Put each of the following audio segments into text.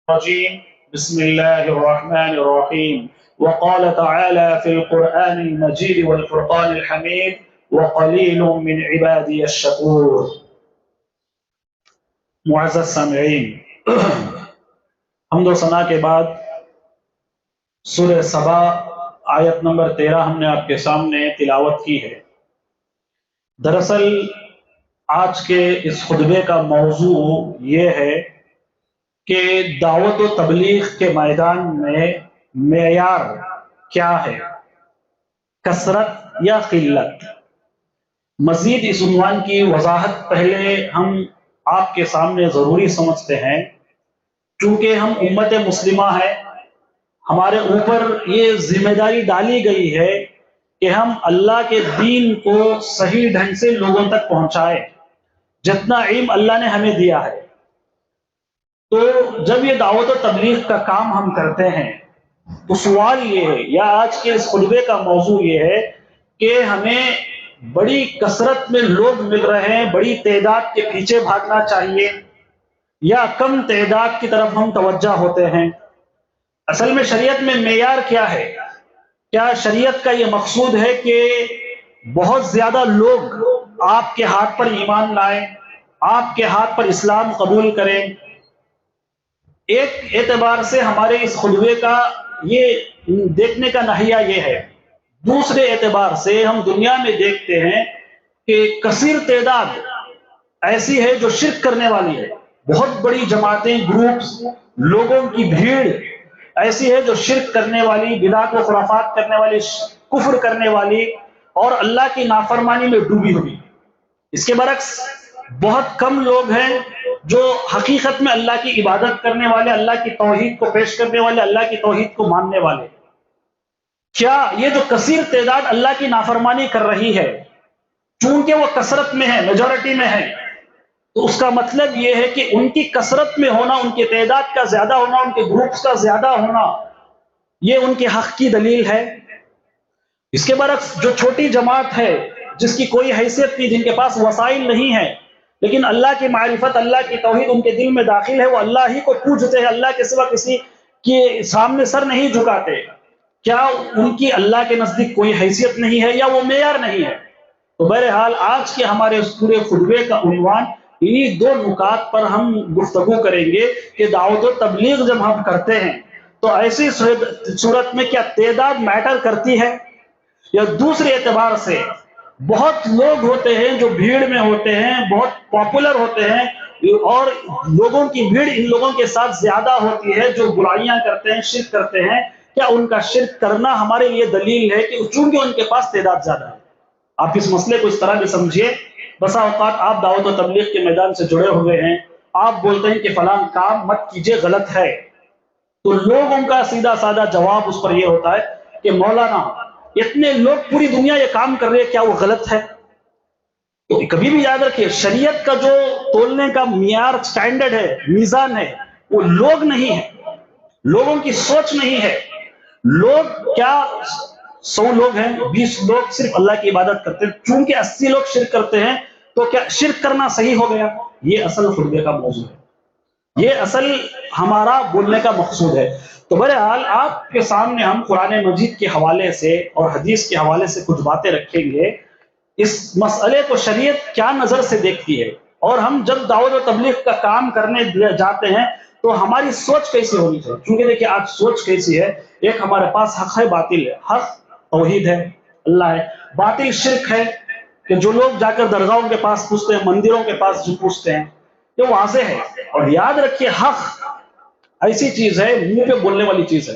الرجيم بسم الله الرحمن الرحيم وقال تعالى في القرآن المجيد والفرقان الحميد وقليل من عبادي الشكور. معزز سامعین، حمد و ثنا کے بعد سورہ سبا آیت نمبر 13 ہم نے آپ کے سامنے تلاوت کی ہے۔ دراصل آج کے اس خطبے کا موضوع یہ ہے کہ دعوت و تبلیغ کے میدان میں معیار کیا ہے، کثرت یا قلت۔ مزید اس عنوان کی وضاحت پہلے ہم آپ کے سامنے ضروری سمجھتے ہیں، چونکہ ہم امت مسلمہ ہیں، ہمارے اوپر یہ ذمہ داری ڈالی گئی ہے کہ ہم اللہ کے دین کو صحیح ڈھنگ سے لوگوں تک پہنچائیں، جتنا علم اللہ نے ہمیں دیا ہے۔ تو جب یہ دعوت و تبلیغ کا کام ہم کرتے ہیں تو سوال یہ ہے، یا آج کے اس خطبے کا موضوع یہ ہے کہ ہمیں بڑی کثرت میں لوگ مل رہے ہیں، بڑی تعداد کے پیچھے بھاگنا چاہیے، یا کم تعداد کی طرف ہم توجہ ہوتے ہیں۔ اصل میں شریعت میں معیار کیا ہے؟ کیا شریعت کا یہ مقصود ہے کہ بہت زیادہ لوگ آپ کے ہاتھ پر ایمان لائیں، آپ کے ہاتھ پر اسلام قبول کریں؟ ایک اعتبار سے ہمارے اس خطبے کا یہ دیکھنے کا نہیہ یہ ہے۔ دوسرے اعتبار سے ہم دنیا میں دیکھتے ہیں کہ کثیر تعداد ایسی ہے جو شرک کرنے والی ہے، بہت بڑی جماعتیں، گروپس، لوگوں کی بھیڑ ایسی ہے جو شرک کرنے والی، بدعت و خرافات کرنے والی، کفر کرنے والی اور اللہ کی نافرمانی میں ڈوبی ہوئی۔ اس کے برعکس بہت کم لوگ ہیں جو حقیقت میں اللہ کی عبادت کرنے والے، اللہ کی توحید کو پیش کرنے والے، اللہ کی توحید کو ماننے والے۔ کیا یہ جو کثیر تعداد اللہ کی نافرمانی کر رہی ہے، چونکہ وہ کثرت میں ہے، میجورٹی میں ہے، تو اس کا مطلب یہ ہے کہ ان کی کثرت میں ہونا، ان کی تعداد کا زیادہ ہونا، ان کے گروپس کا زیادہ ہونا، یہ ان کے حق کی دلیل ہے؟ اس کے برعکس جو چھوٹی جماعت ہے، جس کی کوئی حیثیت نہیں، جن کے پاس وسائل نہیں ہے، لیکن اللہ کی معرفت، اللہ کی توحید ان کے دل میں داخل ہے، وہ اللہ ہی کو پوجتے ہیں، اللہ کے سوا کسی کے سامنے سر نہیں جھکاتے، کیا ان کی اللہ کے نزدیک کوئی حیثیت نہیں ہے یا وہ معیار نہیں ہے؟ تو بہرحال آج کے ہمارے اس پورے خطبے کا عنوان انہی دو نکات پر ہم گفتگو کریں گے کہ دعوت و تبلیغ جب ہم کرتے ہیں تو ایسی صورت میں کیا تعداد میٹر کرتی ہے، یا دوسرے اعتبار سے بہت لوگ ہوتے ہیں جو بھیڑ میں ہوتے ہیں، بہت پاپولر ہوتے ہیں، اور لوگوں کی بھیڑ ان لوگوں کے ساتھ زیادہ ہوتی ہے جو برائیاں کرتے ہیں، شرک کرتے ہیں، کیا ان کا شرک کرنا ہمارے لیے دلیل ہے کہ چونکہ ان کے پاس تعداد زیادہ ہے؟ آپ اس مسئلے کو اس طرح بھی سمجھیے، بسا اوقات آپ دعوت و تبلیغ کے میدان سے جڑے ہوئے ہیں، آپ بولتے ہیں کہ فلاں کام مت کیجئے، غلط ہے، تو لوگوں کا سیدھا سادہ جواب اس پر یہ ہوتا ہے کہ مولانا اتنے لوگ پوری دنیا یہ کام کر رہے ہیں، کیا وہ غلط ہے؟ تو کبھی بھی یاد رکھیے، شریعت کا جو تولنے کا معیار، سٹینڈرڈ ہے، میزان ہے، وہ لوگ نہیں ہے، لوگوں کی سوچ نہیں ہے۔ لوگ کیا 100 لوگ ہیں، 20 لوگ صرف اللہ کی عبادت کرتے ہیں، چونکہ 80 لوگ شرک کرتے ہیں، تو کیا شرک کرنا صحیح ہو گیا؟ یہ اصل خطبے کا موضوع ہے، یہ اصل ہمارا بولنے کا مقصود ہے۔ تو بہرحال آپ کے سامنے ہم قرآن مجید کے حوالے سے اور حدیث کے حوالے سے کچھ باتیں رکھیں گے، اس مسئلے کو شریعت کیا نظر سے دیکھتی ہے، اور ہم جب دعوت و تبلیغ کا کام کرنے جاتے ہیں تو ہماری سوچ کیسی ہونی چاہیے۔ کیونکہ دیکھیے آج سوچ کیسی ہے، ایک ہمارے پاس حق ہے، باطل ہے، حق توحید ہے، اللہ ہے، باطل شرک ہے کہ جو لوگ جا کر درگاہوں کے پاس پوچھتے ہیں، مندروں کے پاس جو پوچھتے ہیں، یہ واضح ہے۔ اور یاد رکھیے، حق ایسی چیز ہے، منہ پہ بولنے والی چیز ہے،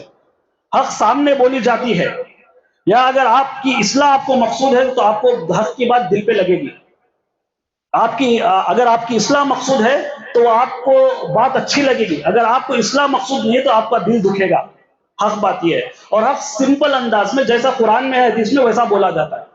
حق سامنے بولی جاتی ہے، یا اگر آپ کی اصلاح آپ کو مقصود ہے تو آپ کو حق کی بات دل پہ لگے گی، اگر آپ کی اصلاح مقصود ہے تو آپ کو بات اچھی لگے گی، اگر آپ کو اصلاح مقصود نہیں ہے تو آپ کا دل دکھے گا۔ حق بات یہ ہے، اور حق سمپل انداز میں جیسا قرآن میں ہے، حدیث میں ویسا بولا جاتا ہے۔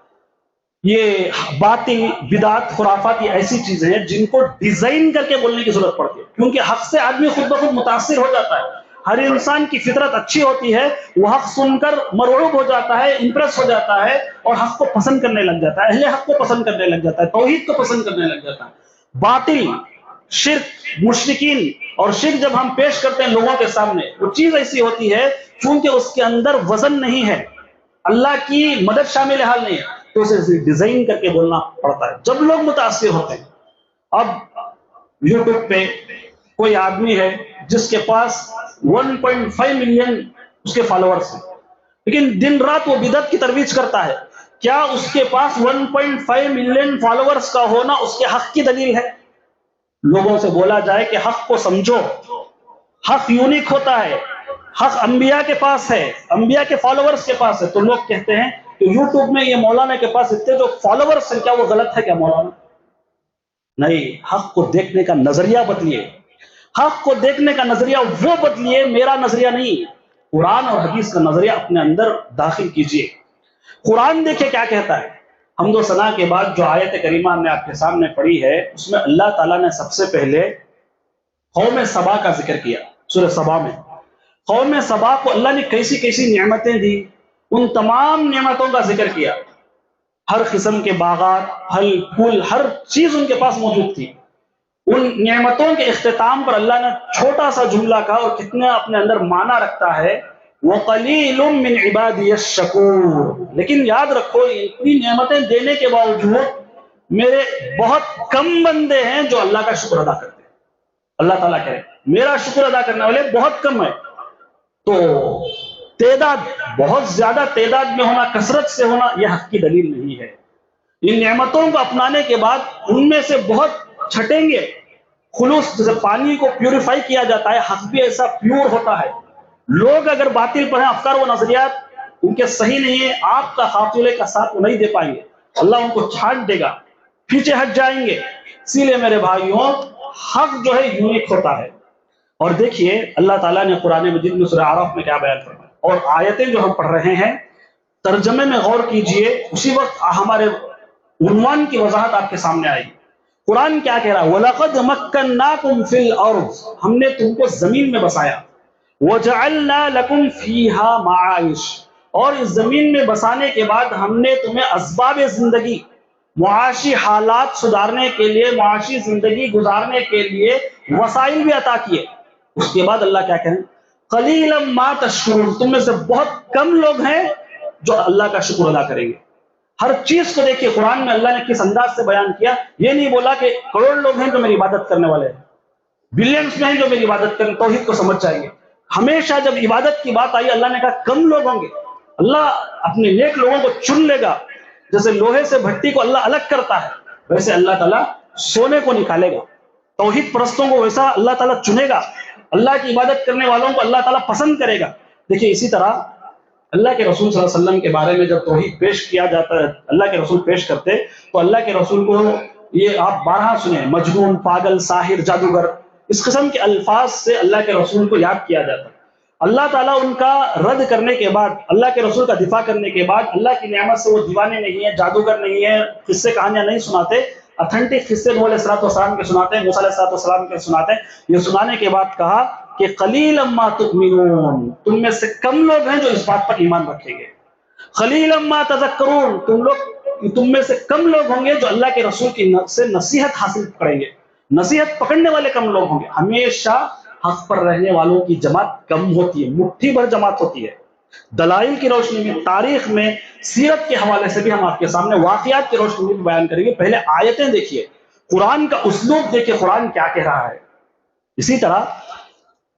یہ باطل، بدعت، خرافات یہ ایسی چیزیں ہیں جن کو ڈیزائن کر کے بولنے کی ضرورت پڑتی ہے، کیونکہ حق سے آدمی خود بخود متاثر ہو جاتا ہے۔ ہر انسان کی فطرت اچھی ہوتی ہے، وہ حق سن کر مرعوب ہو جاتا ہے، امپریس ہو جاتا ہے، اور حق کو پسند کرنے لگ جاتا ہے، اہل حق کو پسند کرنے لگ جاتا ہے، توحید کو پسند کرنے لگ جاتا ہے۔ باطل، شرک، مشرکین اور شرک جب ہم پیش کرتے ہیں لوگوں کے سامنے، وہ چیز ایسی ہوتی ہے چونکہ اس کے اندر وزن نہیں ہے، اللہ کی مدد شامل حال نہیں ہے، تو اسے ڈیزائن کر کے بولنا پڑتا ہے۔ جب لوگ متاثر ہوتے ہیں، اب یوٹیوب پہ کوئی آدمی ہے جس کے پاس 1.5 ملین اس کے فالوورز ہیں، لیکن دن رات وہ بدعت کی ترویج کرتا ہے، کیا اس کے پاس 1.5 ملین فالوورز کا ہونا اس کے حق کی دلیل ہے؟ لوگوں سے بولا جائے کہ حق کو سمجھو، حق یونیک ہوتا ہے، حق انبیاء کے پاس ہے، انبیاء کے فالوورز کے پاس ہے، تو لوگ کہتے ہیں کہ یوٹیوب میں یہ مولانا کے پاس اتنے جو فالوورز ہیں، کیا وہ غلط ہے کیا مولانا؟ نہیں، حق کو دیکھنے کا نظریہ بدلیے، حق کو دیکھنے کا نظریہ وہ بدلیے، میرا نظریہ نہیں، قرآن اور حدیث کا نظریہ اپنے اندر داخل کیجئے۔ قرآن دیکھیں کیا کہتا ہے۔ حمد و ثنا کے بعد جو آیت کریمہ ہم نے آپ کے سامنے پڑھی ہے، اس میں اللہ تعالیٰ نے سب سے پہلے قوم سبا کا ذکر کیا۔ سورہ سبا میں قوم سبا کو اللہ نے کیسی کیسی نعمتیں دی، ان تمام نعمتوں کا ذکر کیا۔ ہر قسم کے باغات، پھل پھول، ہر چیز ان کے پاس موجود تھی۔ ان نعمتوں کے اختتام پر اللہ نے چھوٹا سا جملہ کہا، اور کتنا اپنے اندر معنی رکھتا ہے، وَقَلِيلٌ مِّنْ عِبَادِيَ الشَّكُورُ۔ لیکن یاد رکھو، اتنی نعمتیں دینے کے باوجود میرے بہت کم بندے ہیں جو اللہ کا شکر ادا کرتے ہیں۔ اللہ تعالیٰ کہے میرا شکر ادا کرنے والے بہت کم ہیں۔ تو تعداد، بہت زیادہ تعداد میں ہونا، کثرت سے ہونا، یہ حق کی دلیل نہیں ہے۔ ان نعمتوں کو اپنانے کے بعد ان میں سے بہت چھٹیں گے۔ خلوص، جیسے پانی کو پیوریفائی کیا جاتا ہے، حق بھی ایسا پیور ہوتا ہے۔ لوگ اگر باطل پر ہیں، افکار و نظریات ان کے صحیح نہیں ہیں، آپ کا قافلے کا ساتھ وہ نہیں دے پائیں گے، اللہ ان کو چھانٹ دے گا، پیچھے ہٹ جائیں گے۔ اسی لیے میرے بھائیوں، حق جو ہے یونیک ہوتا ہے۔ اور دیکھیے اللہ تعالیٰ نے قرآن مجید میں سورہ اعراف میں کیا بیان فرمایا، اور آیتیں جو ہم پڑھ رہے ہیں ترجمے میں غور کیجئے، اسی وقت ہمارے عنوان کی وضاحت آپ کے سامنے آئے گی۔ قرآن کیا کہہ رہا ہے؟ وَلَقَدْ مَكَّنَّاكُمْ فِي الْأَرْضِ، ہم نے تم کو زمین میں بسایا، وَجَعَلْنَا لَكُمْ فِيهَا مَعَائِشَ، اور اس زمین میں بسانے کے بعد ہم نے تمہیں اسباب زندگی، معاشی حالات سدھارنے کے لیے، معاشی زندگی گزارنے کے لیے وسائل بھی عطا کیے۔ اس کے بعد اللہ کیا کہیں؟ قَلِيلًا مَا تَشْكُرُونَ، تم میں سے بہت کم لوگ ہیں جو اللہ کا شکر ادا کریں گے۔ ہر چیز کو دیکھیے قرآن میں اللہ نے کس انداز سے بیان کیا۔ یہ نہیں بولا کہ کروڑ لوگ ہیں جو میری عبادت کرنے والے ہیں، بلینز میں ہیں جو میری عبادت کرنے، توحید کو سمجھ جائیں گے۔ ہمیشہ جب عبادت کی بات آئی، اللہ نے کہا کم لوگ ہوں گے، اللہ اپنے نیک لوگوں کو چن لے گا۔ جیسے لوہے سے بھٹی کو اللہ الگ کرتا ہے، ویسے اللہ تعالیٰ سونے کو نکالے گا، توحید پرستوں کو ویسا اللہ تعالیٰ چنے گا، اللہ کی عبادت کرنے والوں کو اللہ تعالیٰ پسند کرے گا۔ دیکھیے اسی طرح اللہ کے رسول صلی اللہ علیہ وسلم کے بارے میں جب توحید پیش کیا جاتا ہے، اللہ کے رسول پیش کرتے، تو اللہ کے رسول کو یہ آپ بارہا سنیں، مجنون، پاگل، ساحر، جادوگر، اس قسم کے الفاظ سے اللہ کے رسول کو یاد کیا جاتا ہے۔ اللہ تعالیٰ ان کا رد کرنے کے بعد، اللہ کے رسول کا دفاع کرنے کے بعد، اللہ کی نعمت سے وہ دیوانے نہیں ہیں، جادوگر نہیں ہیں، قصے کہانیاں نہیں سناتے، اتھینٹک قصے نوح علیہ السلام کے سناتے ہیں، موسیٰ علیہ السلام کے سناتے ہیں۔ یہ سنانے کے بعد کہا کہ قلیلا ما تؤمنون، تم میں سے کم لوگ ہیں جو اس بات پر ایمان رکھیں گے، قلیلا ما تذکرون، تم میں سے کم لوگ ہوں گے جو اللہ کے رسول کی سے نصیحت حاصل کریں گے، نصیحت پکڑنے والے کم لوگ ہوں گے۔ ہمیشہ حق پر رہنے والوں کی جماعت کم ہوتی ہے، مٹھی بھر جماعت ہوتی ہے۔ دلائل کی روشنی میں، تاریخ میں، سیرت کے حوالے سے بھی ہم آپ کے سامنے واقعات کی روشنی میں بیان کریں گے۔ پہلے آیتیں دیکھیے، قرآن کا اسلوب دیکھیے، قرآن کیا کہہ رہا ہے۔ اسی طرح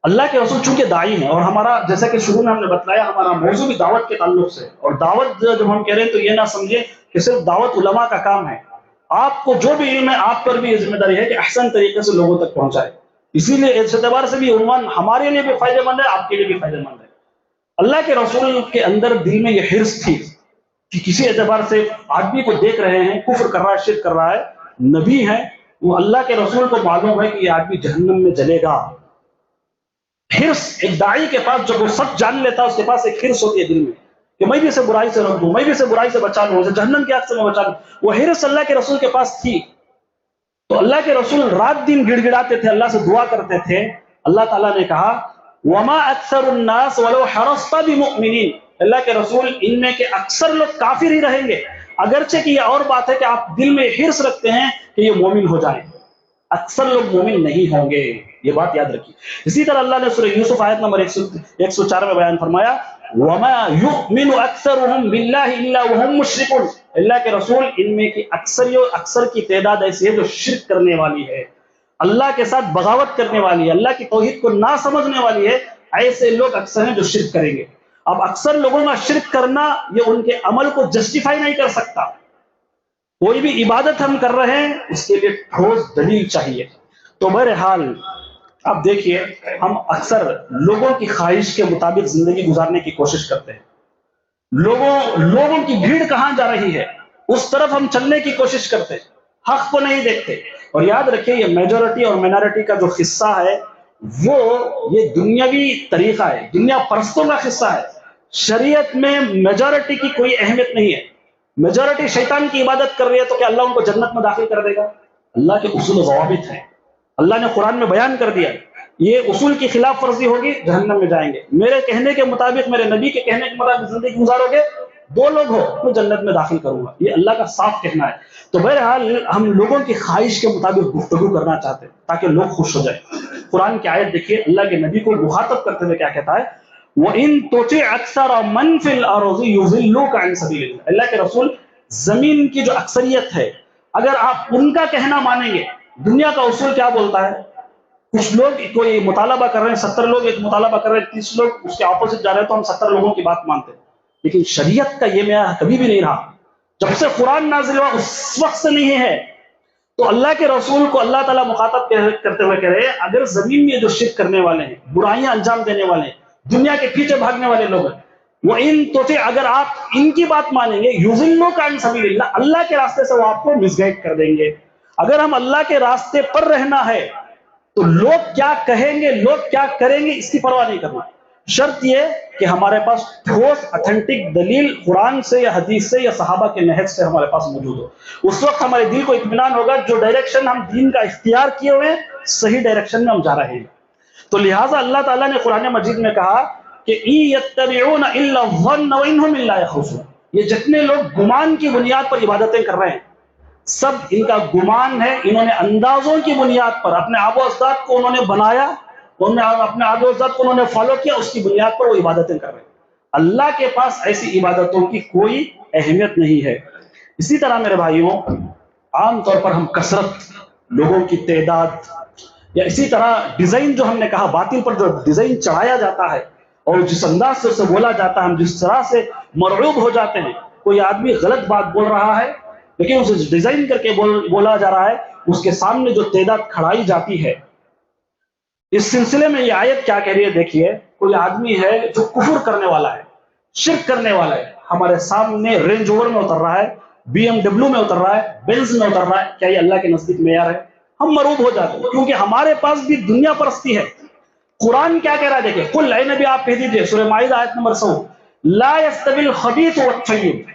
اللہ کے رسول چونکہ داعی ہیں، اور ہمارا جیسا کہ شروع میں ہم نے بتلایا، ہمارا موضوع بھی دعوت کے تعلق سے، اور دعوت جب ہم کہہ رہے ہیں تو یہ نہ سمجھے کہ صرف دعوت علماء کا کام ہے۔ آپ کو جو بھی علم ہے، آپ پر بھی یہ ذمہ داری ہے کہ احسن طریقے سے لوگوں تک پہنچائے۔ اسی لیے اس اعتبار سے بھی عنوان ہمارے لیے بھی فائدہ مند ہے، آپ کے لیے بھی فائدہ مند ہے۔ اللہ کے رسول کے اندر دل میں یہ حرص تھی کہ کسی اعتبار سے آدمی کو دیکھ رہے ہیں، کفر کر رہا ہے، شرک کر رہا ہے، نبی ہے، وہ اللہ کے رسول کو معلوم ہے کہ یہ آدمی جہنم میں جلے گا۔ حرص ایک داعی کے پاس، جب وہ سب جان لیتا ہے، اس کے پاس ایک حرص ہوتی ہے دل میں کہ میں بھی اسے برائی سے روک دوں، میں بھی اسے برائی سے بچا لوں، اسے جہنم کی آگ سے میں بچا لوں۔ وہ حرص اللہ کے رسول کے پاس تھی۔ تو اللہ کے رسول رات دن گڑ گڑاتے تھے، اللہ سے دعا کرتے تھے۔ اللہ تعالیٰ نے کہا وَمَا أَكْثَرُ النَّاسِ وَلَوْ حَرَصْتَ بِمُؤْمِنِينَ، اللہ کے رسول ان میں کے اکثر لوگ کافر ہی رہیں گے، اگرچہ کہ یہ اور بات ہے کہ آپ دل میں حرص رکھتے ہیں کہ یہ مومن ہو جائیں، اکثر لوگ مومن نہیں ہوں گے۔ یہ بات یاد رکھیے. اسی طرح اللہ نے سورہ یوسف آیت نمبر 104 میں بیان فرمایا وَمَا يُؤْمِنُ أَكْثَرُهُمْ بِاللَّهِ إِلَّا وَهُمْ مُشْرِكُونَ. اللہ کے رسول ان میں کی اکثر کی تعداد ایسی ہے جو شرک کرنے والی ہے، اللہ کے ساتھ بغاوت کرنے والی ہے، اللہ کی توحید کو نہ سمجھنے والی ہے. ایسے لوگ اکثر ہیں جو شرک کریں گے. اب اکثر لوگوں کا شرک کرنا یہ ان کے عمل کو جسٹیفائی نہیں کر سکتا. کوئی بھی عبادت ہم کر رہے ہیں اس کے لیے ٹھوس دلیل چاہیے. تو بہرحال اب دیکھیے ہم اکثر لوگوں کی خواہش کے مطابق زندگی گزارنے کی کوشش کرتے ہیں. لوگوں کی بھیڑ کہاں جا رہی ہے اس طرف ہم چلنے کی کوشش کرتے ہیں، حق کو نہیں دیکھتے. اور یاد رکھیے یہ میجورٹی اور مائنورٹی کا جو قصہ ہے وہ یہ دنیاوی طریقہ ہے، دنیا پرستوں کا قصہ ہے. شریعت میں میجورٹی کی کوئی اہمیت نہیں ہے. میجورٹی شیطان کی عبادت کر رہی ہے تو کیا اللہ ان کو جنت میں داخل کر دے گا؟ اللہ کے اصول و ضوابط ہیں، اللہ نے قرآن میں بیان کر دیا. یہ اصول کی خلاف ورزی ہوگی جہنم میں جائیں گے. میرے کہنے کے مطابق، میرے نبی کے کہنے کے مطابق زندگی گزارو گے، 2 لوگ ہو تو جنت میں داخل کروں گا. یہ اللہ کا صاف کہنا ہے. تو بہرحال ہم لوگوں کی خواہش کے مطابق گفتگو کرنا چاہتے ہیں تاکہ لوگ خوش ہو جائیں. قرآن کی آیت دیکھیے، اللہ کے نبی کو مخاطب کرتے ہوئے کیا کہتا ہے وَإِن تُطِعْ أَكْثَرَ مَنْ فِي الْأَرْضِ يُضِلُّوكَ عَنْ سَبِيلِ اللَّهِ. اللہ کے رسول زمین کی جو اکثریت ہے اگر آپ ان کا کہنا مانیں گے. دنیا کا اصول کیا بولتا ہے؟ کچھ لوگ کوئی مطالبہ کر رہے ہیں، 70 لوگ ایک مطالبہ کر رہے ہیں، 30 لوگ اس کے اپوزٹ جا رہے ہیں تو ہم 70 لوگوں کی بات مانتے ہیں. لیکن شریعت کا یہ معیار کبھی بھی نہیں رہا. جب سے قرآن نازل ہوا اس وقت سے نہیں ہے. تو اللہ کے رسول کو اللہ تعالیٰ مخاطب کرتے ہوئے کہہ رہے ہیں اگر زمین میں جو شرک کرنے والے ہیں، برائیاں انجام دینے والے ہیں، دنیا کے پیچھے بھاگنے والے لوگ ہیں، وہ ان تو اگر آپ ان کی بات مانیں گے یضلوک عن سبیل اللہ، اللہ کے راستے سے وہ آپ کو مس گائیڈ کر دیں گے. اگر ہم اللہ کے راستے پر رہنا ہے تو لوگ کیا کہیں گے، لوگ کیا کریں گے اس کی پرواہ نہیں کرنا. شرط یہ کہ ہمارے پاس ٹھوس اتھینٹک دلیل قرآن سے یا حدیث سے یا صحابہ کے نہج سے ہمارے پاس موجود ہو. اس وقت ہمارے دل کو اطمینان ہوگا جو ڈائریکشن ہم دین کا اختیار کیے ہوئے ہیں صحیح ڈائریکشن میں ہم جا رہے ہیں. تو لہٰذا اللہ تعالیٰ نے قرآن مجید میں کہا کہ إِن يَتَّبِعُونَ إِلَّا الظَّنَّ وَإِنْ هُمْ إِلَّا يَخْرُصُونَ. یہ جتنے لوگ گمان کی بنیاد پر عبادتیں کر رہے ہیں سب ان کا گمان ہے. انہوں نے اندازوں کی بنیاد پر اپنے آب و اجداد کو انہوں نے بنایا، اپنے آب و اجداد کو انہوں نے فالو کیا، اس کی بنیاد پر وہ عبادتیں کر رہے ہیں. اللہ کے پاس ایسی عبادتوں کی کوئی اہمیت نہیں ہے. اسی طرح میرے بھائیوں عام طور پر ہم کثرت، لوگوں کی تعداد، یا اسی طرح ڈیزائن جو ہم نے کہا باطل پر جو ڈیزائن چڑھایا جاتا ہے اور جس انداز سے اسے بولا جاتا ہے، ہم جس طرح سے مرعوب ہو جاتے ہیں. کوئی آدمی غلط بات بول رہا ہے لیکن اسے ڈیزائن کر کے بولا جا رہا ہے، اس کے سامنے جو تعداد کھڑائی جاتی ہے. اس سلسلے میں یہ آیت کیا کہہ رہی ہے دیکھیے. کوئی آدمی ہے جو کفر کرنے والا ہے، شرک کرنے والا ہے، ہمارے سامنے رینج اوور میں اتر رہا ہے، بی ایم ڈبلو میں اتر رہا ہے، بینز میں اتر رہا ہے. کیا یہ اللہ کے نزدیک معیار ہے؟ ہم مرعوب ہو جاتے ہیں کیونکہ ہمارے پاس بھی دنیا پرستی ہے. قرآن کیا کہہ رہا ہے دیکھیں، قل اے نبی آپ کہہ دیجئے، سورہ مائدہ آیت نمبر 100، لا يستوی الخبیث والطیب.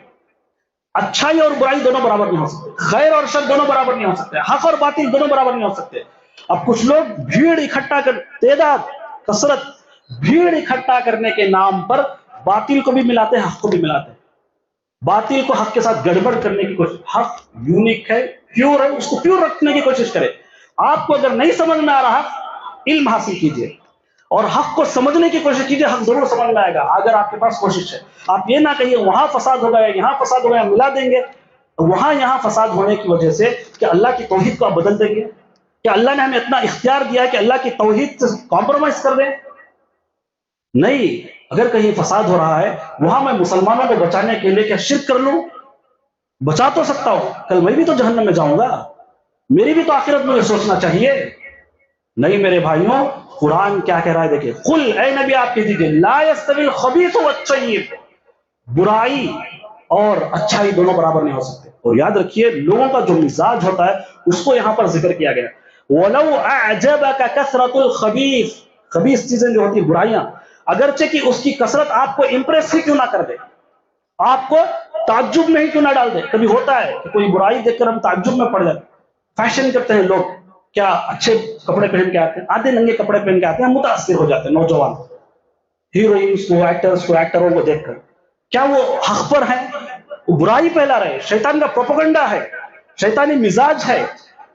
اچھائی اور برائی دونوں برابر نہیں ہو سکتے، خیر اور شر دونوں برابر نہیں ہو سکتے، حق اور باطل دونوں برابر نہیں ہو سکتے. اب کچھ لوگ بھیڑ اکٹھا کر، تعداد، کثرت، بھیڑ اکٹھا کرنے کے نام پر باطل کو بھی ملاتے ہیں، حق کو بھی ملاتے ہیں. باطل کو حق کے ساتھ گڑبڑ کرنے کی کوشش. حق یونیک ہے، پیور ہے، اس کو پیور رکھنے کی کوشش کرے. آپ کو اگر نہیں سمجھ میں آ رہا علم حاصل کیجئے اور حق کو سمجھنے کی کوشش کیجئے، حق ضرور سمجھ میں آئے گا اگر آپ کے پاس کوشش ہے. آپ یہ نہ کہیے وہاں فساد ہو گیا، یہاں فساد ہو گیا، ملا دیں گے. وہاں یہاں فساد ہونے کی وجہ سے کہ اللہ کی توحید کو آپ بدل دیں گے؟ کہ اللہ نے ہمیں اتنا اختیار دیا ہے کہ اللہ کی توحید سے کمپرومائز کر دیں؟ نہیں. اگر کہیں فساد ہو رہا ہے وہاں میں مسلمانوں کو بچانے کے لیے کیا شرک کر لوں؟ بچا تو سکتا ہوں، کل میں بھی تو جہنم میں جاؤں گا، میری بھی تو آخرت میں سوچنا چاہیے. نہیں میرے بھائیوں، قرآن کیا کہہ رہا ہے دیکھیں، قل اے نبی آپ کہہ دیجئے، لا یستوی الخبیث والطیب. برائی اور اچھائی دونوں برابر نہیں ہو سکتے. اور یاد رکھیے لوگوں کا جو مزاج ہوتا ہے اس کو یہاں پر ذکر کیا گیا. وَلَوْ أَعْجَبَكَ كَثْرَةُ الْخَبِيثِ. خبیث چیزیں جو ہوتی برائیاں، اگرچہ کہ اس کی کثرت آپ کو امپریس ہی کیوں نہ کر دے، آپ کو تعجب میں ہی کیوں نہ ڈال دے. کبھی ہوتا ہے کہ کوئی برائی دیکھ کر ہم تعجب میں پڑ جاتے. فیشن کرتے ہیں لوگ، کیا اچھے کپڑے پہن کے آتے ہیں، آدھے ننگے کپڑے پہن کے آتے ہیں، متاثر ہو جاتے ہیں نوجوان ہیروئنس کو، ایکٹرز کو، ایکٹروں کو دیکھ کر. کیا وہ حق پر ہیں؟ وہ برائی پھیلا رہے، شیطان کا پروپیگنڈا ہے، شیطانی مزاج ہے.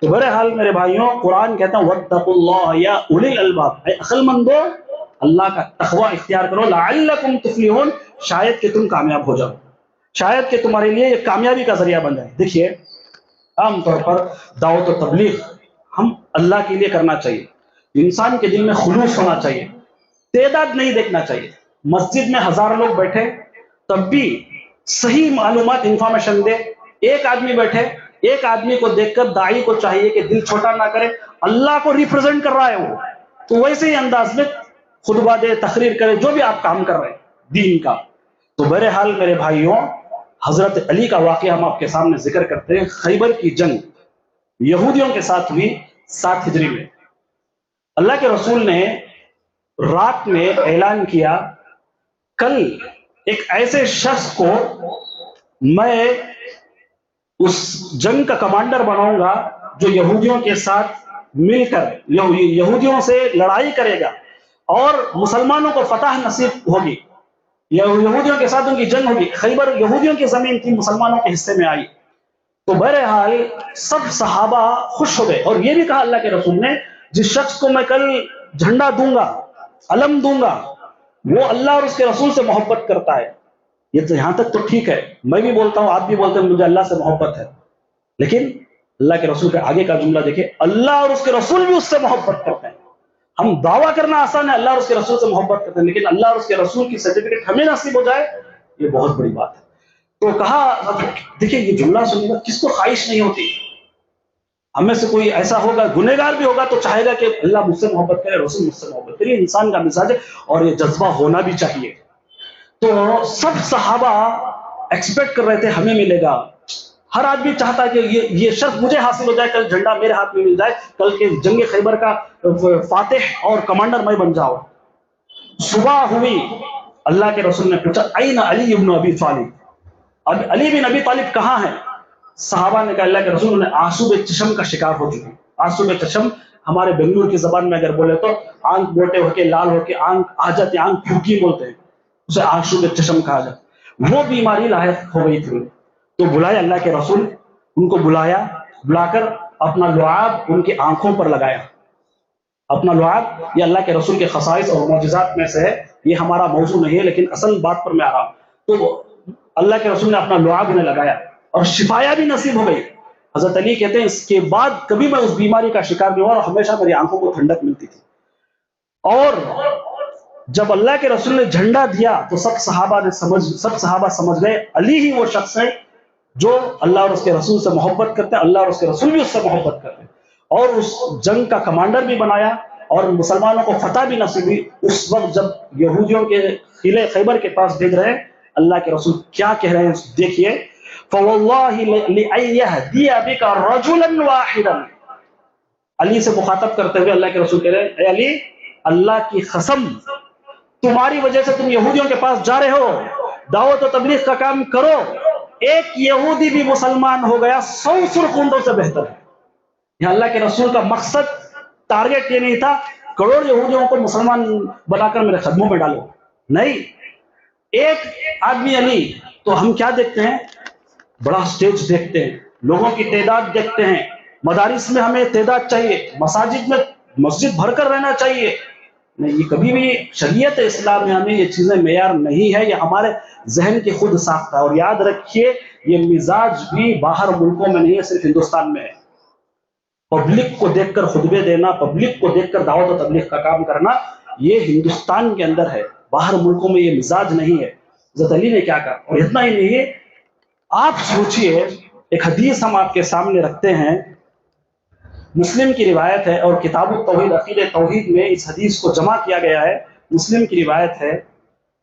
تو بہرحال میرے بھائیوں، قرآن کہتا ہے واتقوا اللہ یا اولی الالباب، اے عقل مندو اللہ کا تقوی اختیار کرو، لعلکم تفلحون، شاید کہ تم کامیاب ہو جاؤ، شاید کہ تمہارے لیے یہ کامیابی کا ذریعہ بن جائے۔ دیکھیے عام طور پر دعوت و تبلیغ ہم اللہ کے لیے کرنا چاہیے، انسان کے دل میں خلوص ہونا چاہیے، تعداد نہیں دیکھنا چاہیے۔ مسجد میں ہزار لوگ بیٹھے تب بھی صحیح معلومات انفارمیشن دے، ایک آدمی بیٹھے، ایک آدمی کو دیکھ کر داعی کو چاہیے کہ دل چھوٹا نہ کرے، اللہ کو ریپرزینٹ کر رہا ہے وہ، تو ویسے ہی انداز میں خطبہ دے، تقریر کرے، جو بھی آپ کام کر رہے ہیں دین کا۔ تو بہرحال میرے بھائیوں، حضرت علی کا واقعہ ہم آپ کے سامنے ذکر کرتے ہیں۔ خیبر کی جنگ یہودیوں کے ساتھ ہوئی 7 ہجری میں۔ اللہ کے رسول نے رات میں اعلان کیا کل ایک ایسے شخص کو میں اس جنگ کا کمانڈر بناؤں گا جو یہودیوں کے ساتھ مل کر یہودیوں سے لڑائی کرے گا اور مسلمانوں کو فتح نصیب ہوگی، یہودیوں کے ساتھ ان کی جنگ ہوگی۔ خیبر یہودیوں کی زمین تھی، مسلمانوں کے حصے میں آئی۔ تو بہرحال سب صحابہ خوش ہو گئے، اور یہ بھی کہا اللہ کے رسول نے جس شخص کو میں کل جھنڈا دوں گا، علم دوں گا، وہ اللہ اور اس کے رسول سے محبت کرتا ہے۔ یہ تو یہاں تک تو ٹھیک ہے، میں بھی بولتا ہوں، آپ بھی بولتے ہیں مجھے اللہ سے محبت ہے، لیکن اللہ کے رسول کے آگے کا جملہ دیکھیں، اللہ اور اس کے رسول بھی اس سے محبت کرتے ہیں۔ ہم دعویٰ کرنا آسان ہے اللہ اور اس کے رسول سے محبت کرتے ہیں، لیکن اللہ اور اس کے رسول کی سرٹیفکیٹ ہمیں نصیب ہو جائے یہ بہت بڑی بات ہے۔ تو کہا، دیکھیں یہ جملہ سننے کا کس کو خواہش نہیں ہوتی؟ ہم میں سے کوئی ایسا ہوگا، گنہگار بھی ہوگا تو چاہے گا کہ اللہ مجھ سے محبت کرے، رسول مجھ سے محبت کرے، انسان کا مزاج ہے اور یہ جذبہ ہونا بھی چاہیے۔ تو سب صحابہ ایکسپیکٹ کر رہے تھے ہمیں ملے گا، ہر آدمی چاہتا کہ یہ شرط مجھے حاصل ہو جائے، کل جھنڈا میرے ہاتھ میں مل جائے، کل کے جنگ خیبر کا فاتح اور کمانڈر میں بن جاؤں۔ صبح ہوئی، اللہ کے رسول نے پوچھا این علی ابن ابی طالب، اب علی بن ابی طالب کہاں ہے؟ صحابہ نے کہا اللہ کے رسول نے آنسو چشم کا شکار ہو چکے۔ آنسو چشم ہمارے بنگلور کی زبان میں اگر بولے تو آنکھ موٹے ہو کے لال ہو کے آنکھ آ جاتی، آنکھ پھوکی بولتے ہیں، اسے آنسو چشم کہا جاتا، وہ بیماری لاحق ہو گئی تھی۔ تو بلایا اللہ کے رسول، ان کو بلا کر اپنا لعاب ان کی آنکھوں پر لگایا۔ اپنا لعاب یہ اللہ کے رسول کے خصائص اور معجزات میں سے ہے، یہ ہمارا موضوع نہیں ہے، لیکن اصل بات پر میں آ رہا ہوں۔ تو اللہ کے رسول نے اپنا لعاب انہیں لگایا اور شفایا بھی نصیب ہو گئی۔ حضرت علی کہتے ہیں اس کے بعد کبھی میں اس بیماری کا شکار نہیں ہوا اور ہمیشہ میری آنکھوں کو ٹھنڈک ملتی تھی۔ اور جب اللہ کے رسول نے جھنڈا دیا تو سب صحابہ سمجھ گئے علی ہی وہ شخص ہے جو اللہ اور اس کے رسول سے محبت کرتے ہیں، اللہ اور اس کے رسول بھی اس سے محبت کرتے ہیں، اور اس جنگ کا کمانڈر بھی بنایا اور مسلمانوں کو فتح بھی نصیب ہوئی۔ اس وقت جب یہودیوں کے قلعے خیبر کے پاس بھیج رہے ہیں، اللہ کے رسول کیا کہہ رہے ہیں دیکھیے، فَوَاللَّهِ لِأَن يَهْدِيَ بِكَ رَجُلًا وَاحِدًا، علی سے مخاطب کرتے ہوئے اللہ کے رسول کہہ رہے ہیں اے علی، اللہ کی قسم تمہاری وجہ سے تم یہودیوں کے پاس جا رہے ہو، دعوت و تبلیغ کا کام کرو، ایک یہودی بھی مسلمان ہو گیا 100 سرخندوں سے بہتر ہے۔ یہاں اللہ کے رسول کا مقصد، ٹارگیٹ یہ نہیں تھا کروڑ یہودیوں کو مسلمان بنا کر میرے قدموں میں ڈالو، نہیں، ایک آدمی علی۔ تو ہم کیا دیکھتے ہیں؟ بڑا سٹیج دیکھتے ہیں، لوگوں کی تعداد دیکھتے ہیں، مدارس میں ہمیں تعداد چاہیے، مساجد میں مسجد بھر کر رہنا چاہیے، نہیں، یہ کبھی بھی شریعت اسلام میں ہمیں یہ چیزیں معیار نہیں ہے، یہ ہمارے ذہن کی خود ساختہ ہے۔ اور یاد رکھیے یہ مزاج بھی باہر ملکوں میں نہیں ہے، صرف ہندوستان میں ہے۔ پبلک کو دیکھ کر خطبے دینا، پبلک کو دیکھ کر دعوت و تبلیغ کا کام کرنا، یہ ہندوستان کے اندر ہے، باہر ملکوں میں یہ مزاج نہیں ہے۔ حضرت علی نے کیا کہا، اور اتنا ہی نہیں، آپ سوچئے، ایک حدیث ہم آپ کے سامنے رکھتے ہیں، مسلم کی روایت ہے، اور کتاب التوحید عقید توحید میں اس حدیث کو جمع کیا گیا ہے۔ مسلم کی روایت ہے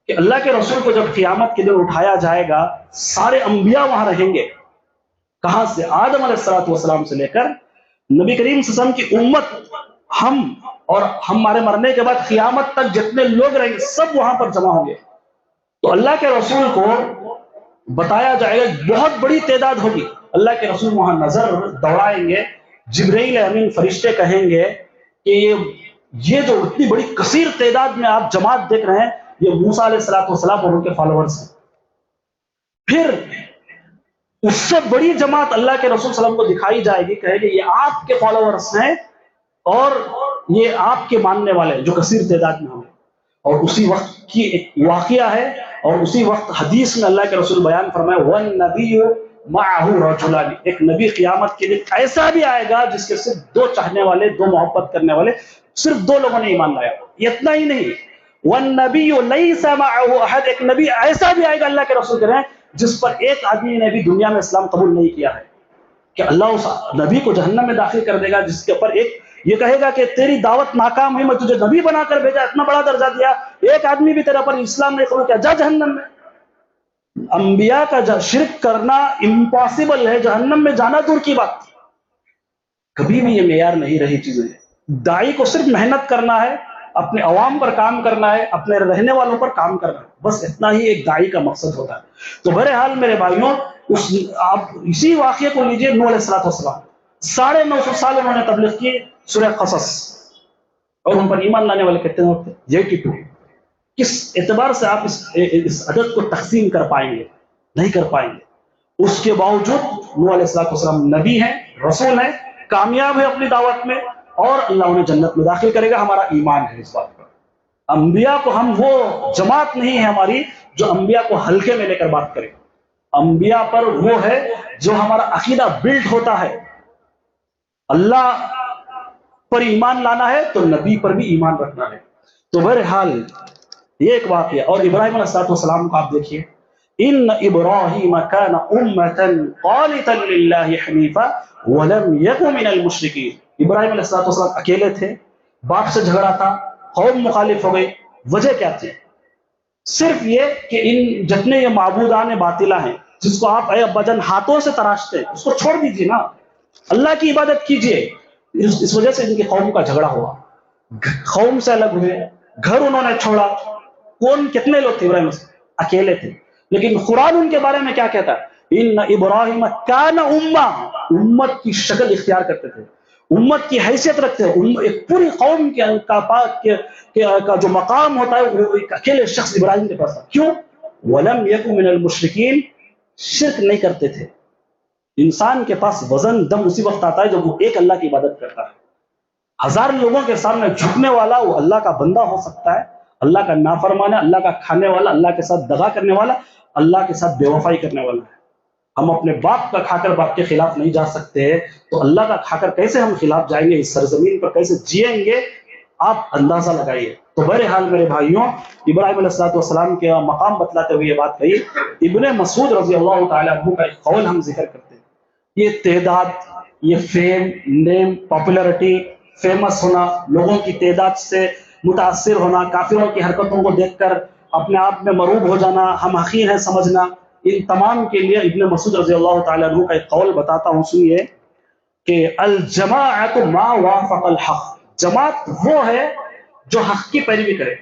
کہ اللہ کے رسول کو جب قیامت کے دن اٹھایا جائے گا، سارے انبیاء وہاں رہیں گے، کہاں سے؟ آدم علیہ السلام سے لے کر نبی کریم صلی اللہ علیہ وسلم کی امت، ہم اور ہمارے مرنے کے بعد قیامت تک جتنے لوگ رہیں گے سب وہاں پر جمع ہوں گے۔ تو اللہ کے رسول کو بتایا جائے گا، بہت بڑی تعداد ہوگی، اللہ کے رسول وہاں نظر دوڑائیں گے، جبرائیل امین فرشتے کہیں گے کہ یہ جو اتنی بڑی کثیر تعداد میں آپ جماعت دیکھ رہے ہیں، یہ موسیٰ علیہ السلام اور ان کے فالوورز ہیں۔ پھر اس سے بڑی جماعت اللہ کے رسول صلی اللہ علیہ وسلم کو دکھائی جائے گی، کہے گی یہ آپ کے فالوورس ہیں اور یہ آپ کے ماننے والے جو کثیر تعداد میں ہوں۔ اور اسی وقت کی ایک واقعہ ہے، اور اسی وقت حدیث میں اللہ کے رسول بیان فرمائے وَالنَّبِيُّ مَعَهُ رَجُلَانِ، ایک نبی قیامت کے دن ایسا بھی آئے گا جس کے صرف دو چاہنے والے، دو محبت کرنے والے، صرف دو لوگوں نے ایمان لایا۔ یہ اتنا ہی نہیں، وَالنَّبِيُّ لَيْسَ مَعَهُ أَحَدٌ، ایک نبی ایسا بھی آئے گا اللہ کے رسول کہہ رہے ہیں جس پر ایک آدمی نے بھی دنیا میں اسلام قبول نہیں کیا ہے، کہ اللہ اس نبی کو جہنم میں داخل کر دے گا جس کے اوپر ایک یہ کہے گا کہ تیری دعوت ناکام ہوئی، میں تجھے نبی بنا کر بھیجا، اتنا بڑا درجہ دیا، ایک آدمی بھی تیرا پر اسلام نہیں قبول کیا، جا جہنم میں۔ انبیاء کا شرک کرنا امپاسبل ہے، جہنم میں جانا دور کی بات، کبھی بھی یہ معیار نہیں رہی چیزیں۔ داعی کو صرف محنت کرنا ہے، اپنے عوام پر کام کرنا ہے، اپنے رہنے والوں پر کام کرنا ہے، بس اتنا ہی ایک داعی کا مقصد ہوتا ہے۔ تو بہرحال میرے بھائیوں، آپ اسی واقعے کو لیجئے، نوح علیہ السلام 950 سال انہوں نے تبلیغ کی، سورہ قصص، اور ان پر ایمان لانے والے کتنے ہوتے؟ 82۔ کس اعتبار سے آپ اس عدد کو تقسیم کر پائیں گے؟ نہیں کر پائیں گے۔ اس کے باوجود نوح علیہ السلام نبی ہیں، رسول ہیں، کامیاب ہے اپنی دعوت میں، اور اللہ انہیں جنت میں داخل کرے گا، ہمارا ایمان ہے اس بات پر۔ انبیاء کو ہم وہ جماعت نہیں ہے ہماری جو انبیاء کو ہلکے میں لے کر بات کرے۔ انبیاء پر وہ ہے جو ہمارا عقیدہ بلڈ ہوتا ہے۔ اللہ پر ایمان لانا ہے تو نبی پر بھی ایمان رکھنا ہے۔ تو بہرحال یہ ایک واقعہ۔ اور ابراہیم علیہ السلام کو آپ دیکھیے، ان ابراہیم کان امۃ قانتا للہ حنیفا ولم یک من المشرکین۔ ابراہیم علیہ السلام اکیلے تھے، باپ سے جھگڑا تھا، قوم مخالف ہو گئی، وجہ کیا تھی؟ صرف یہ کہ ان جتنے یہ معبودان باطلہ ہیں جس کو آپ اے ابا جان ہاتھوں سے تراشتے ہیں، اس کو چھوڑ دیجیے نا، اللہ کی عبادت کیجیے۔ اس وجہ سے ان کی قوم کا جھگڑا ہوا، قوم سے الگ ہوئے، گھر انہوں نے چھوڑا۔ کون کتنے لوگ تھے؟ ابراہیم اکیلے تھے، لیکن قرآن ان کے بارے میں کیا کہتا ہے؟ ان ابراہیم کان امہ، امت کی شکل اختیار کرتے تھے، امت کی حیثیت رکھتے ہیں، ایک پوری قوم کا جو مقام ہوتا ہے وہ ایک اکیلے شخص ابراہیم کے پاس تھا۔ کیوں؟ ولم یک من المشرکین، شرک نہیں کرتے تھے۔ انسان کے پاس وزن دم اسی وقت آتا ہے جب وہ ایک اللہ کی عبادت کرتا ہے۔ ہزار لوگوں کے سامنے جھکنے والا وہ اللہ کا بندہ ہو سکتا ہے، اللہ کا نافرمان ہے، اللہ کا کھانے والا، اللہ کے ساتھ دغا کرنے والا، اللہ کے ساتھ بے وفائی کرنے والا ہے۔ ہم اپنے باپ کا کھا کر باپ کے خلاف نہیں جا سکتے، تو اللہ کا کھا کر کیسے ہم خلاف جائیں گے؟ اس سرزمین پر کیسے جیئیں گے؟ آپ اندازہ لگائیے۔ تو بہرحال میرے بھائیوں، ابراہیم علیہ السلام کے مقام بتلاتے ہوئے یہ بات کہی۔ ابن مسعود رضی اللہ تعالی عنہ کا ایک قول ہم ذکر کرتے ہیں، یہ تعداد، یہ فیم، نیم، پاپولرٹی، فیمس ہونا، لوگوں کی تعداد سے متاثر ہونا، کافروں کی حرکتوں کو دیکھ کر اپنے آپ میں مروب ہو جانا، ہم حقیر ہیں سمجھنا، ان تمام کے لیے ابن مسعود رضی اللہ تعالی عنہ کا ایک قول بتاتا ہوں، سنیے کہ الجماعت ما وافق الحق، جماعت وہ ہے جو حق کی پیروی کرے،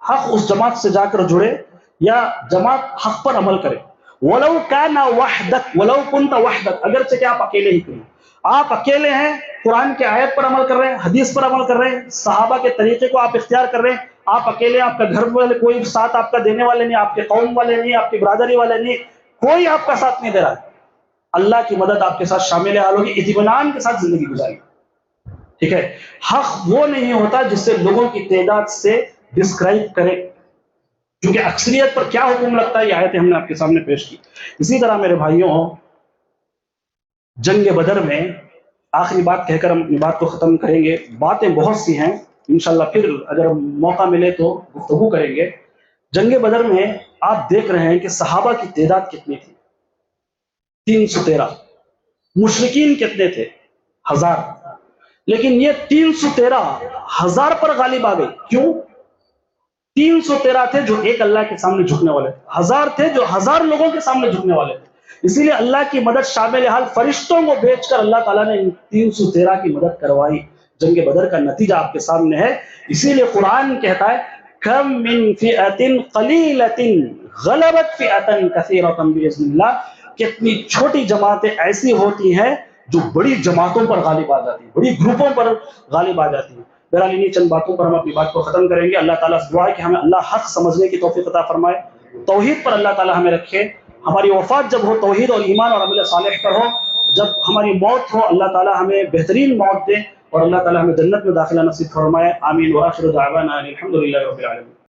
حق اس جماعت سے جا کر جڑے، یا جماعت حق پر عمل کرے۔ ولو کان وحدک، ولو کنت وحدک، اگرچہ کہ آپ اکیلے ہی کیوں، آپ اکیلے ہیں، قرآن کے آیت پر عمل کر رہے ہیں، حدیث پر عمل کر رہے ہیں، صحابہ کے طریقے کو آپ اختیار کر رہے ہیں، آپ اکیلے، آپ کا گھر والے کوئی ساتھ آپ کا دینے والے نہیں، آپ کے قوم والے نہیں، آپ کی برادری والے نہیں، کوئی آپ کا ساتھ نہیں دے رہا ہے، اللہ کی مدد آپ کے ساتھ شامل حال ہوگی، اطمینان کے ساتھ زندگی گزاری۔ ٹھیک ہے؟ حق وہ نہیں ہوتا جس سے لوگوں کی تعداد سے ڈسکرائب کرے، کیونکہ اکثریت پر کیا حکم لگتا ہے، یہ آیتیں ہم نے آپ کے سامنے پیش کی۔ اسی طرح میرے بھائیوں، جنگ بدر میں آخری بات کہہ کر ہم اپنی بات کو ختم کریں گے، باتیں بہت سی ہیں، انشاءاللہ پھر اگر موقع ملے تو گفتگو کریں گے۔ جنگ بدر میں آپ دیکھ رہے ہیں کہ صحابہ کی تعداد کتنی تھی؟ 313۔ مشرکین کتنے تھے؟ 1000۔ لیکن یہ 313 1000 پر غالب آ گئی، کیوں؟ 313 تھے جو ایک اللہ کے سامنے جھکنے والے تھے، 1000 تھے جو 1000 لوگوں کے سامنے جھکنے والے تھے۔ اسی لیے اللہ کی مدد شامل حال فرشتوں کو بھیج کر اللہ تعالیٰ نے 313 کی مدد کروائی۔ جنگ بدر کا نتیجہ آپ کے سامنے ہے۔ اسی لیے قرآن کہتا ہے کم من فئۃ قلیلۃ غلبت فئۃ کثیرۃ باذن اللہ، کتنی چھوٹی جماعتیں ایسی ہوتی ہیں جو بڑی جماعتوں پر غالب آ جاتی ہیں، بڑی گروپوں پر غالب آ جاتی ہیں۔ بہرحال انہیں چند باتوں پر ہم اپنی بات کو ختم کریں گے۔ اللہ تعالیٰ سے دعا ہے کہ ہمیں اللہ حق سمجھنے کی توفیق عطا فرمائے، توحید پر اللہ تعالیٰ ہمیں رکھے، ہماری وفات جب ہو توحید اور ایمان اور عمل صالح پر ہو، جب ہماری موت ہو اللہ تعالی ہمیں بہترین موت دے اور اللہ تعالی ہمیں جنت میں داخلہ نصیب فرمائے. آمین. وآخر دعوانا ان الحمد للہ رب العالمین.